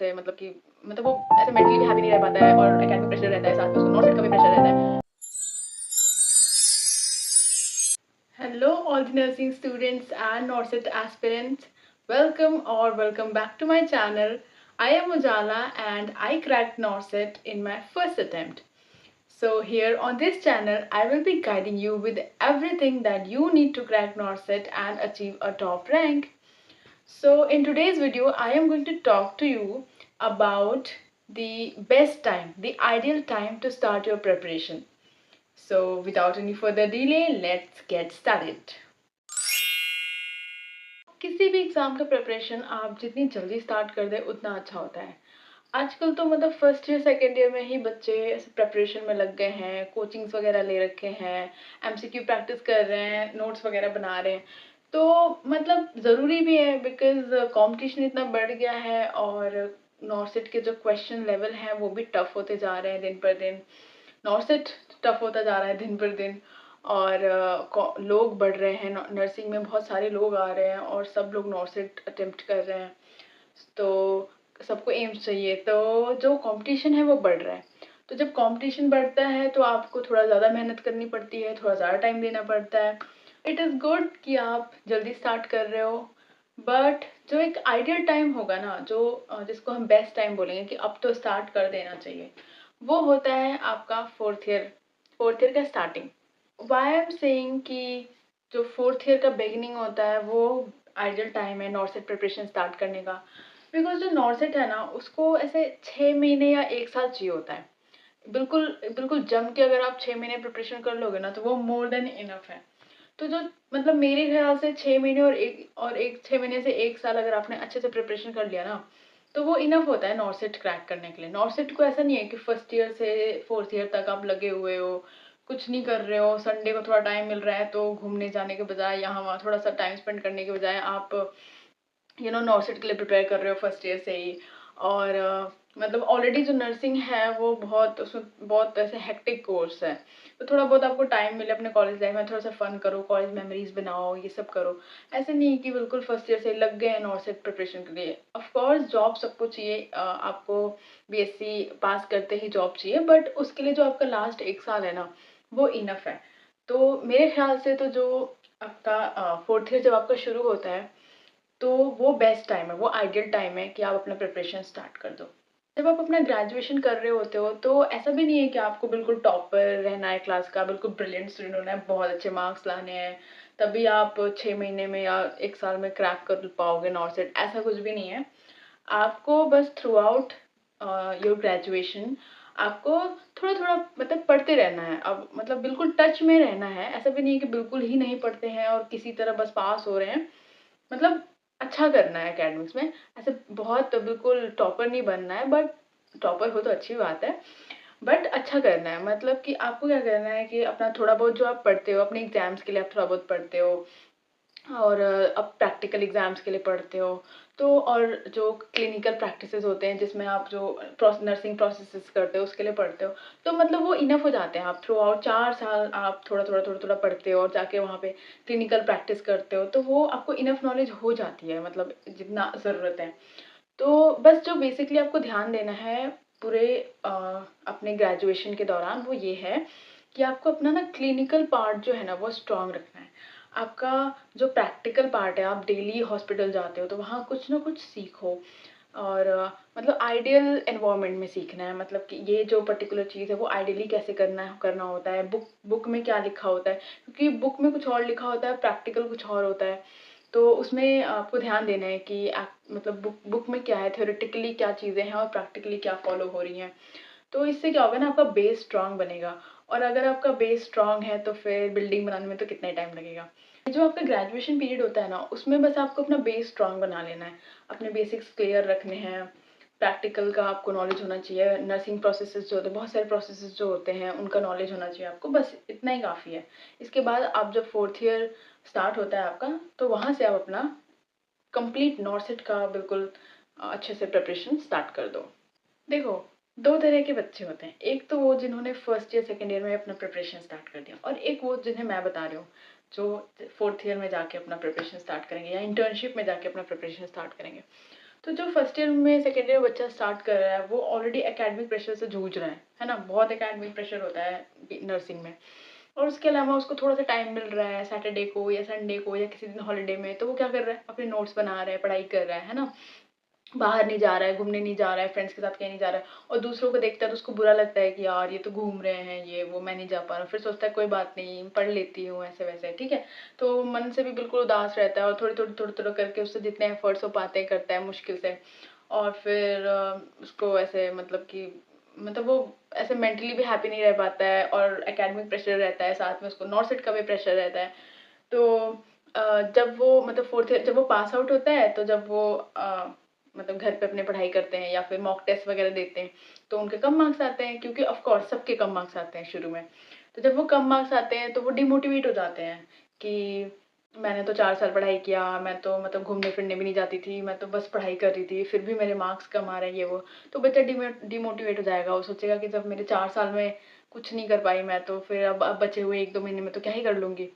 से मतलब कि मतलब वो ऐसे मेंटली भी हैप्पी नहीं रह पाता है और एकेडमिक प्रेशर रहता है, साथ में उसको नॉट सेट का भी प्रेशर रहता है। Hello all the nursing students and NORCET aspirants. Welcome back to my channel. I am Ujala and I cracked NORCET in my first attempt. So here on this channel I will be guiding you with everything that you need to crack NORCET and achieve a top rank. So in today's video I am going to talk to you about the best time, the ideal time to start your preparation. So without any further delay, let's get started. किसी भी exam का preparation आप जितनी जल्दी start कर दें उतना अच्छा होता है। आजकल तो मतलब फर्स्ट ईयर सेकंड ईयर में ही बच्चे ऐसे प्रिपरेशन में लग गए हैं, कोचिंग्स वगैरह ले रखे हैं, एमसीक्यू प्रैक्टिस कर रहे हैं, नोट्स वगैरह बना रहे हैं। तो मतलब ज़रूरी भी है बिकॉज़ कंपटीशन इतना बढ़ गया है और नॉर्सेट के जो क्वेश्चन लेवल हैं वो भी टफ होते जा रहे हैं दिन पर दिन। नॉर्सेट टफ होता जा रहा है दिन पर दिन और लोग बढ़ रहे हैं, नर्सिंग में बहुत सारे लोग आ रहे हैं और सब लोग नॉर्सेट अटेम्प्ट कर रहे हैं। तो सबको एम्स चाहिए, तो जो कंपटीशन है वो बढ़ रहा है। तो जब कंपटीशन बढ़ता है तो आपको थोड़ा ज़्यादा मेहनत करनी पड़ती है, थोड़ा ज़्यादा टाइम देना पड़ता है। इट इज़ गुड कि आप जल्दी स्टार्ट कर रहे हो, बट जो एक आइडियल टाइम होगा ना, जो जिसको हम बेस्ट टाइम बोलेंगे कि अब तो स्टार्ट कर देना चाहिए, वो होता है आपका फोर्थ ईयर का starting. Why I am saying कि जो फोर्थ ईयर का बिगिनिंग होता है वो आइडियल टाइम है नॉर्सेट प्रिपरेशन स्टार्ट करने का। बिकॉज जो नॉर्सेट है ना उसको ऐसे 6 महीने या 1 साल चाहिए होता है। बिल्कुल बिल्कुल जम के अगर आप 6 महीने प्रिपरेशन कर लोगे ना तो वो मोर देन इनफ है। तो जो मतलब मेरे ख्याल से 6 महीने और एक 6 महीने से 1 साल अगर आपने अच्छे से प्रिपरेशन कर लिया ना तो वो इनफ होता है नॉर्सेट क्रैक करने के लिए। नॉर्सेट को ऐसा नहीं है कि फर्स्ट ईयर से फोर्थ ईयर तक आप लगे हुए हो, कुछ नहीं कर रहे हो, संडे को थोड़ा टाइम मिल रहा है तो घूमने जाने के बजाय यहाँ वहाँ थोड़ा सा टाइम स्पेंड करने के बजाय आप नॉर्सेट के लिए प्रिपेयर कर रहे हो फर्स्ट ईयर से ही। और मतलब ऑलरेडी जो नर्सिंग है वो बहुत उसमें बहुत ऐसे हेक्टिक कोर्स है। तो थोड़ा बहुत आपको टाइम मिले अपने कॉलेज लाइफ में थोड़ा सा फन करो, कॉलेज मेमोरीज बनाओ, ये सब करो। ऐसे नहीं कि बिल्कुल फर्स्ट ईयर से लग गए हैं नॉर्सेट प्रिपरेशन के लिए। ऑफ कोर्स जॉब सबको चाहिए, आपको बीएससी पास करते ही जॉब चाहिए, बट उसके लिए जो आपका लास्ट 1 साल है ना वो इनफ है। तो मेरे ख्याल से तो जो आपका फोर्थ ईयर जब आपका शुरू होता है तो वो बेस्ट टाइम है, वो आइडियल टाइम है कि आप अपना प्रिपरेशन स्टार्ट कर दो। जब आप अपना ग्रेजुएशन कर रहे होते हो तो ऐसा भी नहीं है कि आपको बिल्कुल टॉपर रहना है क्लास का, बिल्कुल ब्रिलियंट स्टूडेंट होना है, बहुत अच्छे मार्क्स लाने हैं तभी आप 6 महीने में या 1 साल में क्रैक कर पाओगे नॉर्सेट। ऐसा कुछ भी नहीं है। आपको बस थ्रू आउट योर ग्रेजुएशन आपको थोड़ा थोड़ा मतलब पढ़ते रहना है। अब मतलब बिल्कुल टच में रहना है, ऐसा भी नहीं है कि बिल्कुल ही नहीं पढ़ते हैं और किसी तरह बस पास हो रहे हैं। मतलब अच्छा करना है एकेडमिक्स में, ऐसे बहुत बिल्कुल टॉपर नहीं बनना है, बट टॉपर हो तो अच्छी बात है, बट अच्छा करना है। मतलब कि आपको क्या करना है कि अपना थोड़ा बहुत जो आप पढ़ते हो अपने एग्जाम्स के लिए आप थोड़ा बहुत पढ़ते हो और अब प्रैक्टिकल एग्जाम्स के लिए पढ़ते हो। तो और जो क्लिनिकल प्रैक्टिसेस होते हैं जिसमें आप जो नर्सिंग प्रोसेसेस करते हो उसके लिए पढ़ते हो, तो मतलब वो इनफ हो जाते हैं। आप थ्रू आउट 4 साल आप थोड़ा थोड़ा पढ़ते हो और जाके वहाँ पे क्लिनिकल प्रैक्टिस करते हो तो वो आपको इनफ नॉलेज हो जाती है, मतलब जितना ज़रूरत है। तो बस जो बेसिकली आपको ध्यान देना है पूरे अपने ग्रेजुएशन के दौरान वो ये है कि आपको अपना ना क्लिनिकल पार्ट जो है ना वो स्ट्रॉन्ग रखना है। आपका जो प्रैक्टिकल पार्ट है, आप डेली हॉस्पिटल जाते हो तो वहाँ कुछ ना कुछ सीखो और मतलब आइडियल एनवायरनमेंट में सीखना है। मतलब कि ये जो पर्टिकुलर चीज़ है वो आइडियली कैसे करना होता है, बुक बुक में क्या लिखा होता है, क्योंकि बुक में कुछ और लिखा होता है, प्रैक्टिकल कुछ और होता है। तो उसमें आपको ध्यान देना है कि मतलब बुक बुक में क्या है, थ्योरेटिकली क्या चीज़ें हैं और प्रैक्टिकली क्या फॉलो हो रही हैं। तो इससे क्या होगा ना आपका बेस स्ट्रांग बनेगा और अगर आपका बेस स्ट्रांग है तो फिर बिल्डिंग बनाने में तो कितना ही टाइम लगेगा। जो आपका ग्रेजुएशन पीरियड होता है ना उसमें बस आपको अपना बेस स्ट्रांग बना लेना है, अपने बेसिक्स क्लियर रखने हैं, प्रैक्टिकल का आपको नॉलेज होना चाहिए, नर्सिंग प्रोसेसेस जो होते हैं, बहुत सारे प्रोसेसेस जो होते हैं उनका नॉलेज होना चाहिए आपको, बस इतना ही काफ़ी है। इसके बाद आप जब फोर्थ ईयर स्टार्ट होता है आपका तो वहाँ से आप अपना कंप्लीट नॉर्सेट का बिल्कुल अच्छे से प्रिपरेशन स्टार्ट कर दो। देखो, 2 तरह के बच्चे होते हैं, एक तो वो जिन्होंने फर्स्ट ईयर सेकंड ईयर में अपना प्रिपरेशन स्टार्ट कर दिया और एक वो जिन्हें मैं बता रही हूँ, जो फोर्थ ईयर में जाके अपना प्रिपरेशन स्टार्ट करेंगे या इंटर्नशिप में जाके अपना प्रिपरेशन स्टार्ट करेंगे। तो जो फर्स्ट ईयर में सेकेंड ईयर बच्चा स्टार्ट कर रहा है वो ऑलरेडी एकेडमिक प्रेशर से जूझ रहा है ना, बहुत एकेडमिक प्रेशर होता है नर्सिंग में। और उसके अलावा उसको थोड़ा सा टाइम मिल रहा है सैटरडे को या संडे को या किसी दिन हॉलीडे में, तो वो क्या कर रहा है, अपने नोट्स बना रहा है, पढ़ाई कर रहा है ना, बाहर नहीं जा रहा है, घूमने नहीं जा रहा है, फ्रेंड्स के साथ कहीं नहीं जा रहा है। और दूसरों को देखता है तो उसको बुरा लगता है कि यार ये तो घूम रहे हैं, ये वो, मैं नहीं जा पा रहा हूँ। फिर सोचता है कोई बात नहीं, पढ़ लेती हूँ ऐसे वैसे, ठीक है। तो मन से भी बिल्कुल उदास रहता है और थोड़ी थोड़ी करके उससे जितने एफर्ट्स हो पाते हैं करता है मुश्किल से। और फिर उसको ऐसे मतलब कि मतलब वो ऐसे मेंटली भी हैप्पी नहीं रह पाता है और एकेडमिक प्रेशर रहता है, साथ में उसको नॉर्थ सेट का भी प्रेशर रहता है। तो जब वो मतलब फोर्थ ईयर जब वो पास आउट होता है, तो जब वो मतलब घर पे अपनी पढ़ाई करते हैं या फिर मॉक टेस्ट वगैरह देते हैं, तो उनके कम मार्क्स आते हैं, क्योंकि ऑफ कोर्स सबके कम मार्क्स आते हैं शुरू में। तो जब वो कम मार्क्स आते हैं तो वो डिमोटिवेट हो जाते हैं कि मैंने तो 4 साल पढ़ाई किया, मैं तो मतलब घूमने-फिरने भी नहीं जाती थी, मैं तो बस पढ़ाई कर रही थी, फिर भी मेरे मार्क्स कम आ रहे हैं, ये वो। तो बच्चा डिमोटिवेट हो जाएगा, वो सोचेगा कि जब मेरे 4 साल में कुछ नहीं कर पाई मैं, तो फिर अब बचे हुए 1-2 महीने में तो क्या ही कर लूँगी,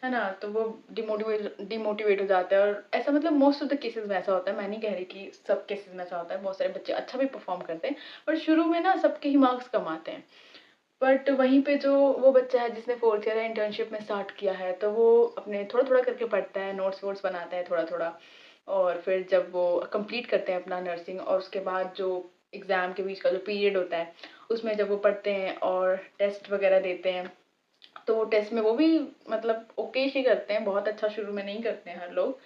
है ना? तो वो डिमोटिवेट हो जाता है। और ऐसा मतलब मोस्ट ऑफ द केसेज़ में ऐसा होता है, मैं नहीं कह रही कि सब केसेज़ में ऐसा होता है, बहुत सारे बच्चे अच्छा भी परफ़ॉर्म करते हैं, पर शुरू में ना सबके ही मार्क्स कम आते हैं। बट वहीं पे जो वो बच्चा है जिसने 4th ईयर या इंटर्नशिप में स्टार्ट किया है, तो वो अपने थोड़ा-थोड़ा करके पढ़ता है, नोट्स-वोट्स बनाता है थोड़ा-थोड़ा। और फिर जब वो कंप्लीट करते हैं अपना नर्सिंग, और उसके बाद जो एग्ज़ाम के बीच का जो पीरियड होता है, उसमें जब वो पढ़ते हैं और टेस्ट वगैरह देते हैं, तो वो टेस्ट में वो भी मतलब ओकेश ही करते हैं, बहुत अच्छा शुरू में नहीं करते हैं हर लोग।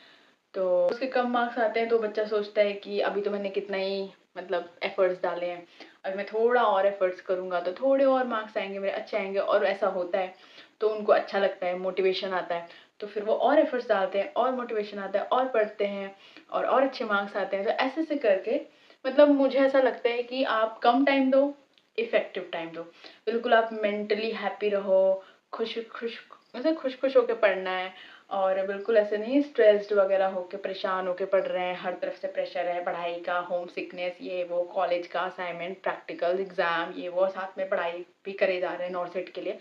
तो उसके कम मार्क्स आते हैं तो बच्चा सोचता है कि अभी तो मैंने कितना ही मतलब एफर्ट्स डाले हैं, अगर मैं थोड़ा और एफर्ट्स करूँगा तो थोड़े और मार्क्स आएँगे मेरे, अच्छे आएँगे। और ऐसा होता है, तो उनको अच्छा लगता है, मोटिवेशन आता है, तो फिर वो और एफर्ट्स डालते हैं और मोटिवेशन आता है और पढ़ते हैं और अच्छे मार्क्स आते हैं। तो ऐसे-ऐसे करके मतलब मुझे ऐसा लगता है कि आप कम टाइम दो, इफ़ेक्टिव टाइम दो। बिल्कुल आप मेंटली हैप्पी रहो, खुश-खुश मतलब खुश-खुश होके पढ़ना है, और बिल्कुल ऐसे नहीं स्ट्रेस्ड वगैरह होके परेशान होके पढ़ रहे हैं, हर तरफ से प्रेशर है, पढ़ाई का, होम सिकनेस, ये वो, कॉलेज का असाइनमेंट, प्रैक्टिकल, एग्ज़ाम, ये वो, साथ में पढ़ाई भी करे जा रहे हैं नॉर्थ सेट के लिए।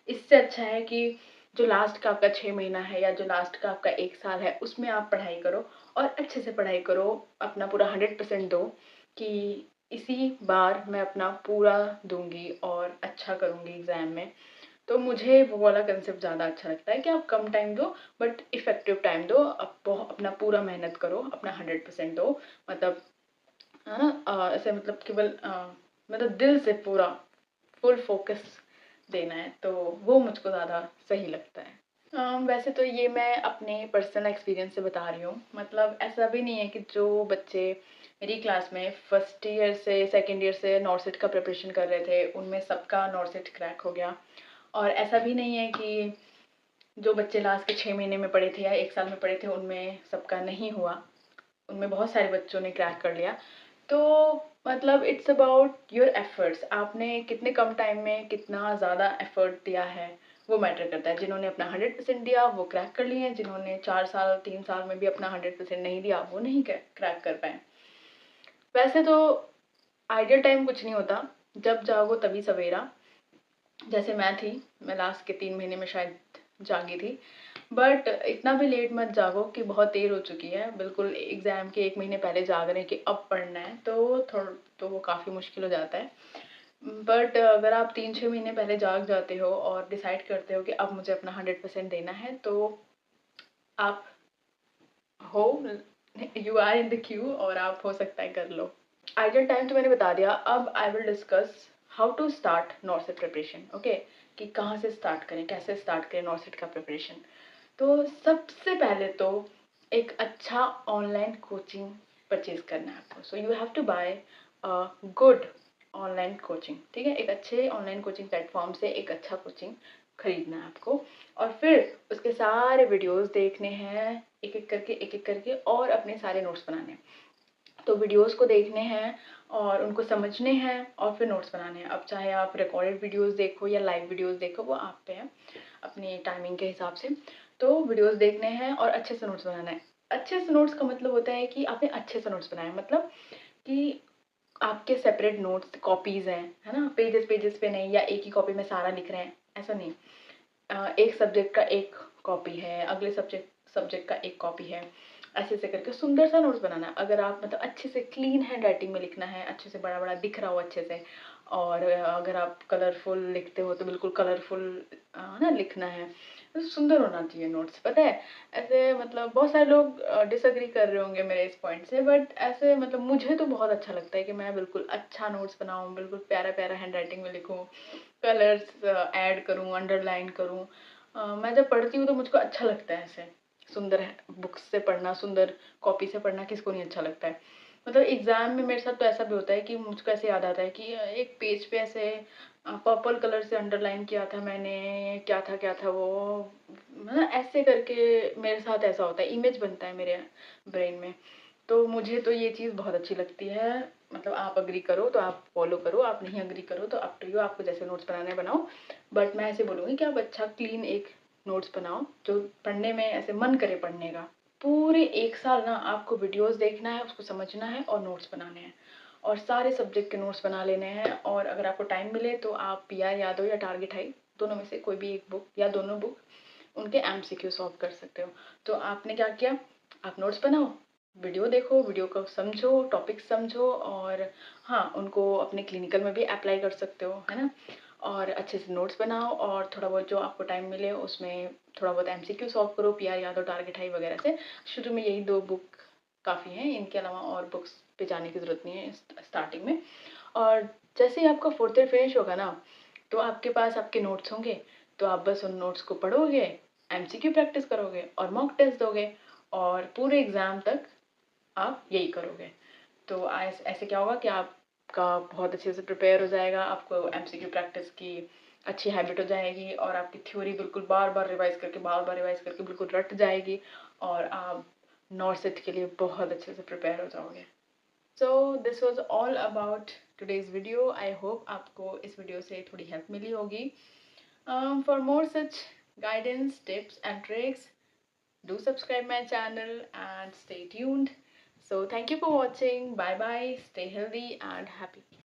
इससे अच्छा है कि जो लास्ट का आपका 6 महीना है या जो लास्ट का आपका 1 साल है, उसमें आप पढ़ाई करो और अच्छे से पढ़ाई करो, अपना पूरा 100% दो कि इसी बार मैं अपना पूरा दूँगी और अच्छा करूँगी एग्ज़ाम में। तो मुझे वो वाला कांसेप्ट ज़्यादा अच्छा लगता है कि आप कम टाइम दो बट इफ़ेक्टिव टाइम दो, अपना पूरा मेहनत करो, अपना 100% दो, मतलब है ना, ऐसे मतलब केवल मतलब दिल से पूरा फुल फ़ोकस देना है, तो वो मुझको ज़्यादा सही लगता है। वैसे तो ये मैं अपने पर्सनल एक्सपीरियंस से बता रही हूँ, मतलब ऐसा भी नहीं है कि जो बच्चे मेरी क्लास में फर्स्ट ईयर से सेकंड ईयर से नॉर्थ सेट का प्रिपरेशन कर रहे थे, उनमें सबका नॉर्थ सेट क्रैक हो गया। और ऐसा भी नहीं है कि जो बच्चे लास्ट के 6 महीने में पढ़े थे या 1 साल में पढ़े थे, उनमें सबका नहीं हुआ। उनमें बहुत सारे बच्चों ने क्रैक कर लिया। तो मतलब इट्स अबाउट योर एफर्ट्स, आपने कितने कम टाइम में कितना ज़्यादा एफर्ट दिया है, वो मैटर करता है। जिन्होंने अपना 100% दिया वो क्रैक कर लिए हैं, जिन्होंने 4 साल 3 साल में भी अपना 100% नहीं दिया वो नहीं क्रैक कर पाए। वैसे तो आइडियल टाइम कुछ नहीं होता, जब जागो तभी सवेरा। जैसे मैं थी, मैं लास्ट के 3 महीने में शायद जागी थी। बट इतना भी लेट मत जागो कि बहुत देर हो चुकी है, बिल्कुल एग्ज़ाम के 1 महीने पहले जाग रहे हैं कि अब पढ़ना है, तो वो काफ़ी मुश्किल हो जाता है। बट अगर आप 3-6 महीने पहले जाग जाते हो और डिसाइड करते हो कि अब मुझे अपना 100% देना है, तो आप हो you are in the queue और आप हो सकता है कर लो। आइडियल टाइम तो मैंने बता दिया, अब I will discuss how to start NORCET preparation, okay? कि कहाँ से स्टार्ट करें, कैसे स्टार्ट करें नॉर्थ सेट का प्रिपरेशन। तो सबसे पहले तो एक अच्छा ऑनलाइन कोचिंग परचेज करना है आपको। So you have to buy a good online coaching, ठीक है? एक अच्छे ऑनलाइन कोचिंग प्लेटफॉर्म से एक अच्छा कोचिंग खरीदना है आपको, और फिर उसके सारे वीडियोस देखने हैं एक एक करके और अपने सारे नोट्स बनाने हैं। तो वीडियोस को देखने हैं और उनको समझने हैं और फिर नोट्स बनाने हैं। अब चाहे आप रिकॉर्डेड वीडियोस देखो या लाइव वीडियोस देखो, वो आप पे है अपनी टाइमिंग के हिसाब से। तो वीडियोस देखने हैं और अच्छे से नोट्स बनाना है। अच्छे से नोट्स का मतलब होता है कि आपने अच्छे से नोट्स बनाए, मतलब कि आपके सेपरेट नोट्स कॉपीज़ हैं, है ना? पेजेस-पेजेस पे नहीं, या एक ही कॉपी में सारा लिख रहे हैं, ऐसा नहीं। एक सब्जेक्ट का एक कॉपी है, अगले सब्जेक्ट सब्जेक्ट का एक कॉपी है, ऐसे-ऐसे करके सुंदर सा नोट्स बनाना है। अगर आप मतलब अच्छे से क्लीन हैंड राइटिंग में लिखना है, अच्छे से बड़ा-बड़ा दिख रहा हो अच्छे से, और अगर आप कलरफुल लिखते हो तो बिल्कुल कलरफुल ना लिखना है। तो सुंदर होना चाहिए नोट्स, पता है? ऐसे मतलब बहुत सारे लोग डिसएग्री कर रहे होंगे मेरे इस पॉइंट से, बट ऐसे मतलब मुझे तो बहुत अच्छा लगता है कि मैं बिल्कुल अच्छा नोट्स बनाऊँ, बिल्कुल प्यारा-प्यारा हैंड राइटिंग में लिखूँ, कलर्स ऐड करूँ, अंडरलाइन करूँ। मैं जब पढ़ती हूँ तो मुझको अच्छा लगता है ऐसे। सुंदर है बुक्स से पढ़ना, सुंदर कॉपी से पढ़ना किसको नहीं अच्छा लगता है। मतलब एग्ज़ाम में मेरे साथ तो ऐसा भी होता है कि मुझको ऐसे याद आता है कि एक पेज पे ऐसे पर्पल कलर से अंडरलाइन किया था मैंने, क्या था वो, मतलब ऐसे करके मेरे साथ ऐसा होता है, इमेज बनता है मेरे ब्रेन में। तो मुझे तो ये चीज़ बहुत अच्छी लगती है। मतलब आप एग्री करो तो आप फॉलो करो, आप नहीं एग्री करो तो अप टू यू, आपको जैसे नोट्स बनाने हैं बनाओ। बट मैं ऐसे बोलूँगी कि आप अच्छा क्लीन एक नोट्स बनाओ, जो पढ़ने में ऐसे मन करे पढ़ने का। पूरे 1 साल ना आपको वीडियोज़ देखना है, उसको समझना है और नोट्स बनाने हैं। और सारे सब्जेक्ट के नोट्स बना लेने हैं, और अगर आपको टाइम मिले तो आप पीआर यादव या टारगेट हाई दोनों में से कोई भी एक बुक या दोनों बुक उनके एमसीक्यू सॉल्व कर सकते हो। तो आपने क्या किया, आप नोट्स बनाओ, वीडियो देखो, वीडियो को समझो, टॉपिक समझो, और हाँ, उनको अपने क्लिनिकल में भी अप्लाई कर सकते हो, है ना? और अच्छे से नोट्स बनाओ, और थोड़ा बहुत जो आपको टाइम मिले उसमें थोड़ा बहुत एमसीक्यू सॉल्व करो, पीआर यादव, टारगेट हाई वगैरह से। शुरू में यही 2 बुक काफ़ी हैं, इनके अलावा और बुक्स पे जाने की ज़रूरत नहीं है स्टार्टिंग में। और जैसे ही आपका 4th ईयर फिनिश होगा ना, तो आपके पास आपके नोट्स होंगे, तो आप बस उन नोट्स को पढ़ोगे, एमसीक्यू प्रैक्टिस करोगे और मॉक टेस्ट दोगे, और पूरे एग्ज़ाम तक आप यही करोगे। तो ऐसे क्या होगा कि आपका बहुत अच्छे से प्रिपेयर हो जाएगा, आपको एमसीक्यू प्रैक्टिस की अच्छी हैबिट हो जाएगी, और आपकी थ्योरी बिल्कुल बार-बार रिवाइज़ करके, बार-बार रिवाइज़ करके बिल्कुल रट जाएगी, और आप नॉर्सिट के लिए बहुत अच्छे से प्रिपेयर हो जाओगे। So this was all about today's video. I hope आपको इस वीडियो से थोड़ी हेल्प मिली होगी। For more such guidance, tips and tricks, do subscribe my channel and stay tuned. So thank you for watching. Bye bye. Stay healthy and happy.